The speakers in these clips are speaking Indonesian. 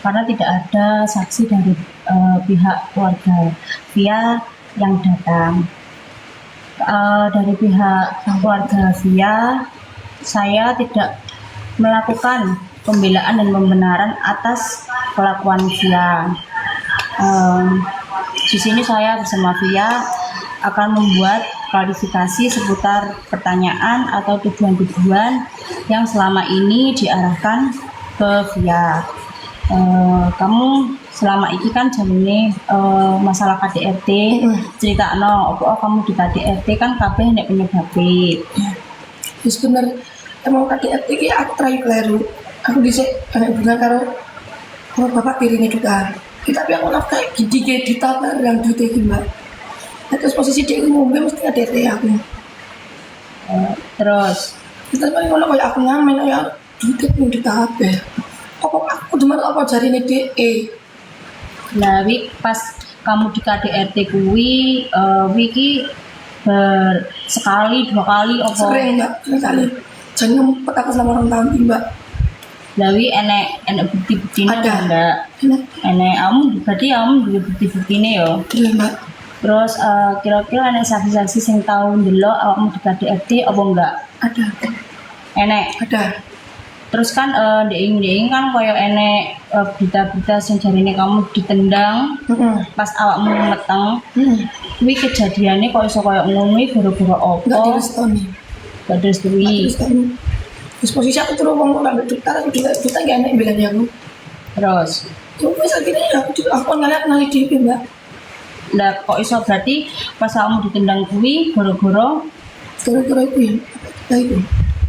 karena tidak ada saksi dari pihak keluarga Via yang datang. Dari pihak keluarga Via, saya tidak melakukan pembelaan dan pembenaran atas kelakuan Via. Di sini saya bersama Via akan membuat klarifikasi seputar pertanyaan atau tuduhan-tuduhan yang selama ini diarahkan ke Via. Kamu selama ini kan jamine masalah KDRT, cerita apa kamu di KDRT kan kabeh nek penyebabe. Wis bener emang KDRT iki aku terakhir kleru. Aku dhisik ana hubungan karo bapak piringnya juga. Tapi aku nafkah gidi kayak ditabar yang duit iki mbak. Terus posisi dia ngombe mesti KDRT aku. Terus Kita paling ngono kayak aku ngamen ya duit pun ditabar. Apa aku cuma apa jarine DE. nah pas kamu di KDRT kuwi wiki sekali dua kali apa Sering mbak, sekali. Jadi ngempet aku selama orang tahun ini mbak. Lawi enek bukti-buktinya Ada. enggak? Enak. Enek berarti kamu juga bukti-buktinya ya. Iya mbak. Terus kira-kira enek saksi-saksi sing tau ndelok awakmu di KDRT apa enggak? Ada. Enek. Ada. Terus kan deing kan koyo enek berita-berita sing jarine kamu ditendang pas awakmu meteng. Kuwi kejadiannya kok iso koyo ngono iki gara-gara apa? Enggak direstoni. Gak direstui. Terus posisi aku turun ngomong ngambil duta, aku juga duta gak enak bilangnya aku. Terus Terus akhirnya aku ngeliat ngali DP mbak. lah kok iso berarti pas kamu ditendang kuwi gara-gara Gara-gara itu ya, apa itu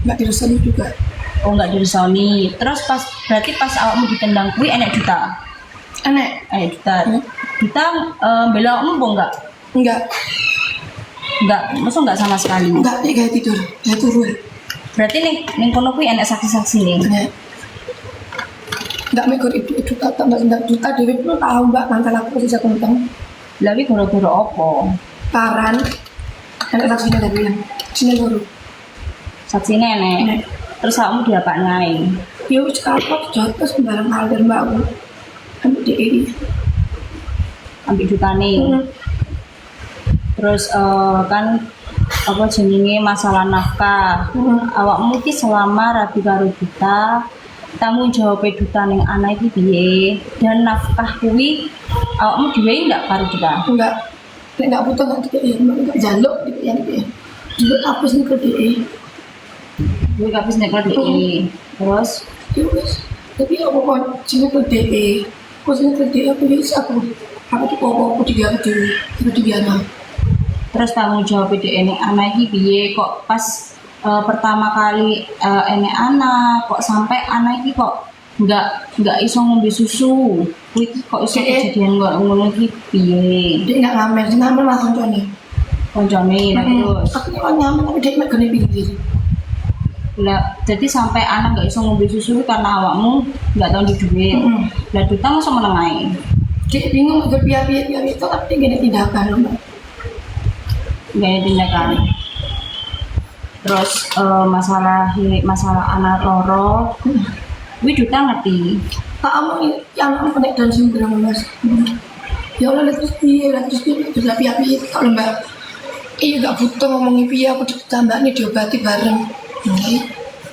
nggak direstoni juga. oh nggak diresoni. Terus berarti pas awakmu ditendang kuwi enek juta. Enak. Enek juta. Juta bela awakmu apa enggak? Enggak. Enggak, maksud enggak sama sekali. Enggak, dia kayak tidur. Kayak turun. Berarti ning kono kuwi enek saksi-saksi nih. Enggak mikir itu tak enggak duta dewe pun tahu mbak mantan aku posisi aku nonton. Lah iki gara-gara apa? Paran. Enak saksinya dari yang sini baru. Saksine enek. Terus awakmu diapaknai? Ya wis kapok jatuh sembarang hal dari mbak aku. Ambil DE. Ambil jutane. Terus kan apa jenenge masalah nafkah. Awakmu ki selama rabi karo duta, tanggung jawab duta ning anak iki piye? Dan nafkah kuwi awakmu dhewe ndak karo duta? Enggak. Enggak butuh enggak DE, enggak jaluk yang DE. Dulu aku sih ke DE. Kuwi kabeh nek iki. Terus Ya wis. Tapi aku kok sini ke DE. Aku sini ke DE aku bisa aku. Aku tuh kok aku tiga anak. terus tanggung jawab ning anak iki piye kok pas pertama kali enek anak kok sampai anak iki kok nggak iso ngombe susu. Kuwi kok iso kejadian kok ngono iki piye? Dia nggak ngamen, sih ngamen lah koncone. Koncone terus. Aku nggak ngamen tapi dia nggak gini pinggir. Lah jadi sampai anak nggak iso ngombe susu karena awakmu nggak tahu di duit. Lah duta masa meneng ae. Dia bingung berpihak-pihak itu tapi dia gak ada tindakan loh. Nggak ada tindakan. Terus masalah anak loro, kuwi duta ngerti. Kamu yang aku kena Down syndrome mas. Ya Allah terus dia berpihak-pihak kalau mbak. Iya gak butuh ngomongin piye aku ditambah nih diobati bareng.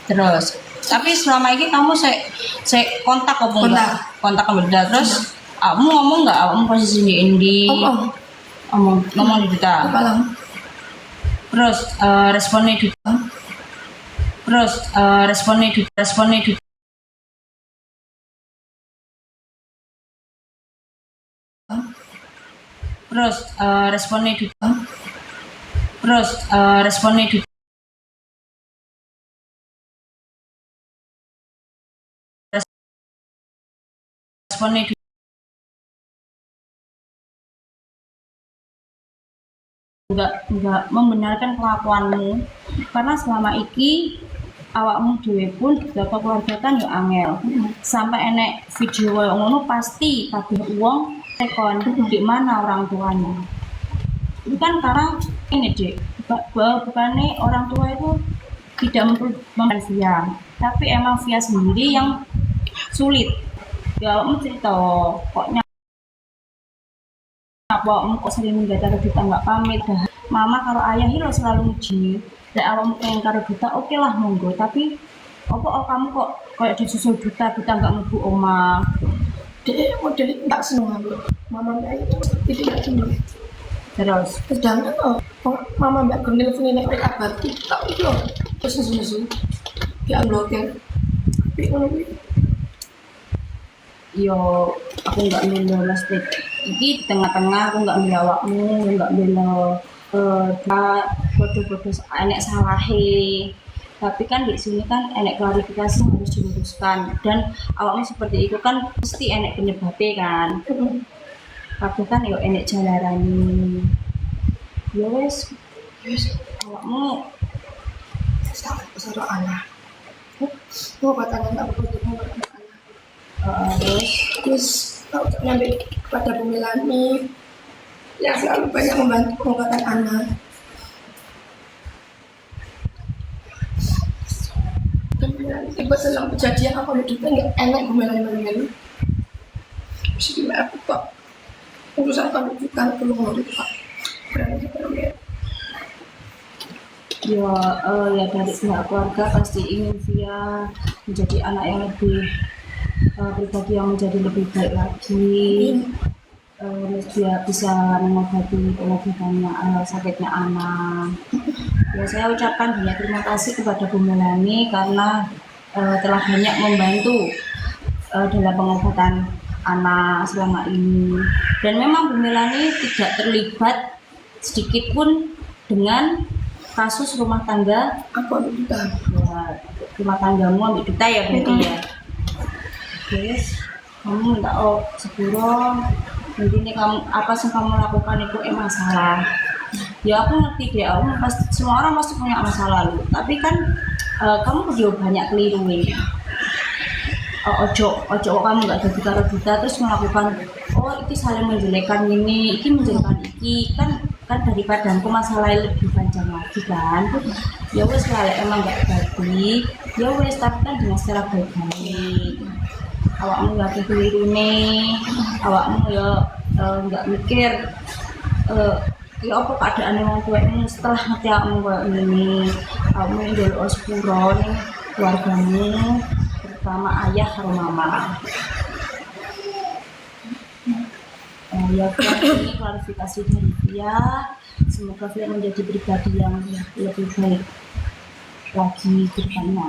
Terus tapi selama ini kamu saya kontak apa enggak? Kontak beda. Terus kamu ngomong nggak? Kamu posisi di Indi? Ngomong di kita. Terus responnya di. Terus responnya di. Terus responnya di. Terus responnya di. Responnya di. Enggak membenarkan kelakuanmu karena selama iki awakmu dhewe pun beberapa keluarga kan yo angel sampai enek video koyo ngono pasti kabeh wong tekon di mana orang tuanya itu kan karena ini dek bukannya orang tua itu tidak memperlukan Via tapi emang Via sendiri yang sulit Ya awakmu cerita kok awakmu kok sering minggah karo Duta nggak pamit dah. Mama karo ayah iki lho selalu muji. Lek awakmu pengen karo Duta oke lah monggo, tapi apa kamu kok kayak disusul Duta nggak mlebu omah. Dia model tak seneng aku. Mama mbak itu tidak seneng. Terus Sedangkan mama mbak Gurnil punya nek kabar tak itu loh. Terus susu dia blokir. Tapi ngono kuwi yo aku nggak bela mesti iki di tengah-tengah aku nggak bela awakmu, nggak bela bodoh-bodoh enek salahe. Tapi kan di sini kan enek klarifikasi yang harus diluruskan dan awakmu seperti itu kan pasti enek penyebabnya kan. Tapi kan yo enek jalarani. Ya wes awakmu besar anak. Mau katakan tak betul mau katakan. Terus aku nyampe kepada Bu Melani yang selalu banyak membantu pengobatan anak. Dan tiba selang kejadian aku hidupnya nggak enak Bu Melani. Mesti gimana aku pak? Urusan kan bukan perlu ngurus pak. Berani sebenarnya. Ya dari pihak keluarga pasti ingin Via menjadi anak yang lebih pribadi yang menjadi lebih baik lagi. Dia bisa mengobati pengobatannya sakitnya anak. Ya saya ucapkan banyak terima kasih kepada Bu Melani karena telah banyak membantu dalam pengobatan anak selama ini. Dan memang Bu Melani tidak terlibat sedikit pun dengan kasus rumah tangga Aku ambil duta. ya, rumah tanggamu ambil duta ya berarti ya. Guys, kamu minta sepuro intinya kamu apa sih kamu lakukan itu masalah. Ya aku ngerti deh, aku pasti semua orang pasti punya masalah lalu. Tapi kan kamu juga banyak keliru nih. Ojo kamu nggak jadi karo duta terus melakukan itu saling menjelekkan ini menjelekkan iki kan daripada aku masalah lebih panjang lagi kan. Ya wes lah emang nggak baik ya wes tapi kan dengan secara baik-baik. Awakmu nggak keliru nih, awakmu ya nggak mikir ya apa keadaan orang tuamu setelah ngerti awakmu kayak ini, awakmu njaluk sepuro nih keluargamu terutama ayah karo mama. Ya ini klarifikasi dari dia, semoga dia menjadi pribadi yang lebih baik lagi ke depannya.